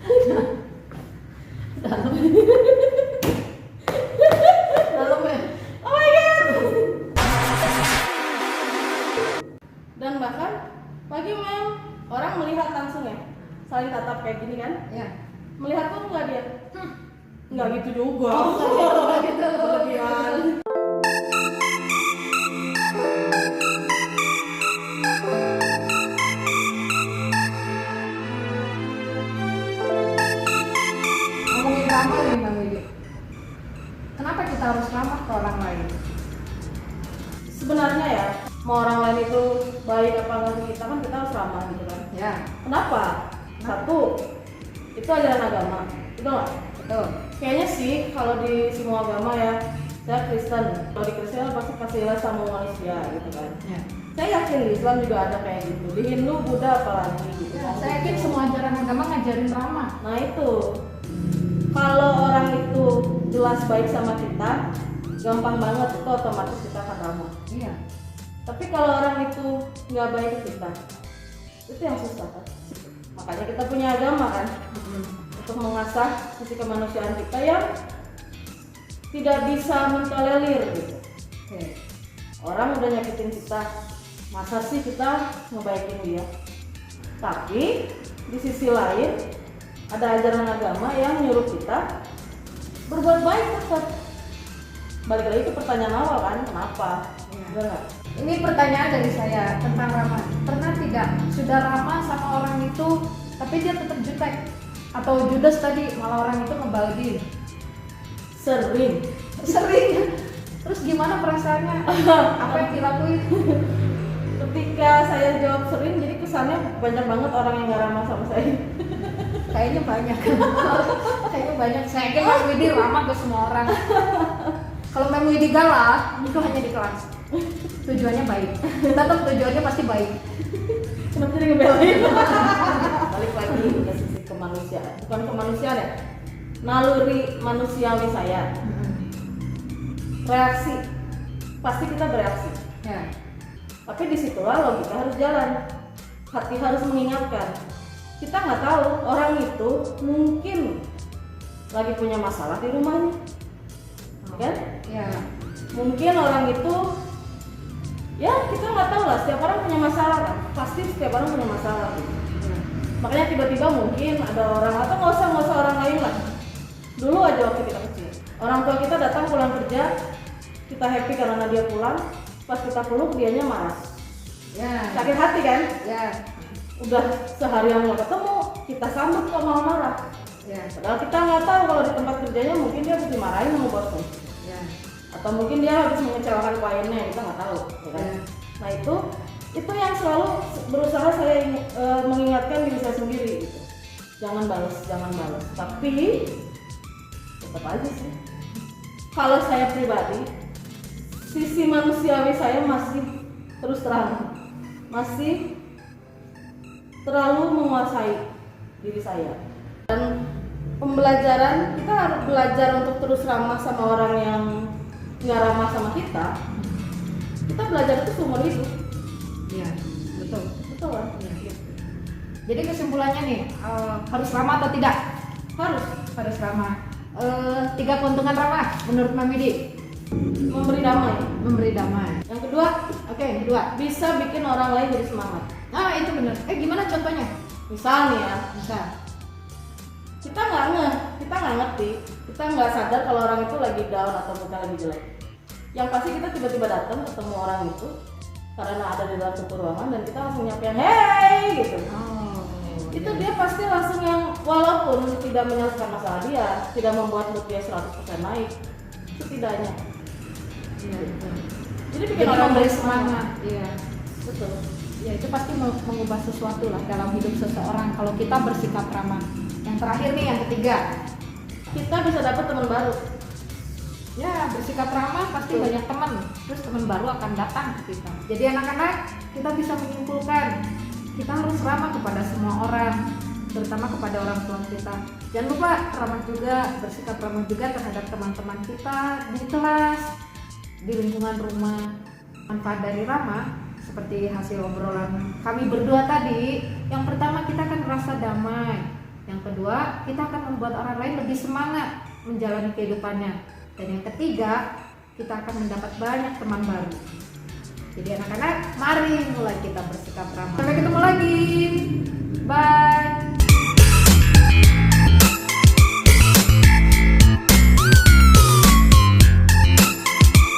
Dalam. Dalam ya. Oh my god. Dan bahkan pagi memang orang melihat langsung ya, saling tatap kayak gini kan? Ya. Melihat pun enggak dia? Enggak gitu juga. Enggak gitu. Berlebihan. Ngomongin ramah nih Bang Widi. Kenapa kita harus ramah ke orang lain? Sebenarnya ya, mau orang lain itu baik apa enggak ke kita kan kita harus ramah gitu kan. Ya, Kenapa? Satu, itu ajaran agama. Betul nggak? betul. Kayaknya sih kalau di semua agama ya, saya Kristen. Kalau di Kristen pasti kasihlah sama manusia gitu kan. Ya. Saya yakin di Islam juga ada kayak gitu. Di Hindu, Buddha apalagi gitu. Ya, saya yakin semua ajaran agama ngajarin ramah. Nah itu, kalau orang itu jelas baik sama kita, gampang banget itu otomatis kita akan ramah. Iya. Tapi kalau orang itu nggak baik ke kita, itu yang susah kan. Makanya kita punya agama kan, untuk mengasah sisi kemanusiaan kita yang tidak bisa mentolerir gitu. Oke. Orang udah nyakitin kita, masa sih kita ngebaikin dia? Tapi di sisi lain ada ajaran agama yang nyuruh kita berbuat baik tetap. Balik lagi ke pertanyaan awal kan, kenapa? Iya. Bener nggak? Ini pertanyaan dari saya tentang ramah. Pernah tidak sudah ramah sama orang itu, tapi dia tetap jutek? Atau judes tadi, malah orang itu ngebalgin? Sering. Sering. Terus gimana perasaannya? Apa yang dilakuin? Ketika saya jawab sering, jadi kesannya banyak banget orang yang nggak ramah sama saya. Kayaknya banyak. Kayaknya banyak. Saya yakin Mem Widi ramah ke semua orang. Kalau Mem Widi galak, itu hanya di kelas. Tujuannya baik. Tetap tujuannya pasti baik. Kenapa jadi ngebelain? Balik lagi ke sisi kemanusiaan, bukan kemanusiaan ya, naluri manusiawi saya. Reaksi, pasti kita bereaksi. Ya. Tapi disitulah logika harus jalan. Hati harus mengingatkan. Kita nggak tahu orang itu mungkin lagi punya masalah di rumahnya, kan? Ya. Mungkin orang itu, ya kita nggak tahu lah. Setiap orang punya masalah kan. Pasti setiap orang punya masalah. Gitu. Makanya tiba-tiba mungkin ada orang atau nggak usah orang lain lah. Dulu aja waktu kita kecil, orang tua kita datang pulang kerja, kita happy karena dia pulang. Pas kita peluk dianya marah. Ya. Sakit hati kan? Ya. Udah seharian nggak ketemu, kita sambut kok malah marah. Ya. Padahal kita nggak tahu kalau di tempat kerjanya mungkin dia habis dimarahin sama bosnya, Ya. atau mungkin dia habis mengecewakan kliennya, kita nggak tahu, ya kan? Ya. Nah itu yang selalu berusaha saya mengingatkan diri saya sendiri gitu. Jangan balas. Tapi tetap aja sih. Kalau saya pribadi, sisi manusiawi saya masih terus terang, masih terlalu menguasai diri saya. Dan pembelajaran, kita harus belajar untuk terus ramah sama orang yang nggak ramah sama kita. Kita belajar itu seumur hidup. Ya. Betul. Betul kan? Ya. Jadi kesimpulannya nih, harus ramah atau tidak? Harus ramah. 3 keuntungan ramah menurut Mem Widi. Memberi damai. Memberi damai. Yang kedua, Oke, 2. bisa bikin orang lain jadi semangat. Ah, itu benar. Gimana contohnya? Misalnya ya, Bisa. kita nggak ngerti, kita nggak sadar kalau orang itu lagi down atau bukan lagi jelek. Yang pasti kita tiba-tiba datang ketemu orang itu karena ada di dalam satu ruangan dan kita langsung nyampein hey gitu. Oh. Itu dia pasti langsung yang walaupun tidak menyelesaikan masalah dia, tidak membuat mood dia 100% naik, setidaknya. Iya, betul. Jadi bikin Jadi orang memberi jadi semangat. Iya. Betul. Ya itu pasti mengubah sesuatu lah dalam hidup seseorang kalau kita bersikap ramah. Yang terakhir nih, yang ketiga. Kita bisa dapat teman baru. Ya, bersikap ramah pasti banyak teman. Terus teman baru akan datang ke kita. Jadi anak-anak, kita bisa menyimpulkan kita harus ramah kepada semua orang, terutama kepada orang tua kita. Jangan lupa ramah juga, bersikap ramah juga terhadap teman-teman kita di kelas, di lingkungan rumah. Manfaat dari ramah seperti hasil obrolan kami berdua tadi, yang pertama kita akan merasa damai, yang kedua kedua, kita akan membuat orang lain lebih semangat menjalani kehidupannya. Dan yang ketiga, kita akan mendapat banyak teman baru. Jadi anak-anak, mari mulai kita bersikap ramah. Sampai ketemu lagi. Bye.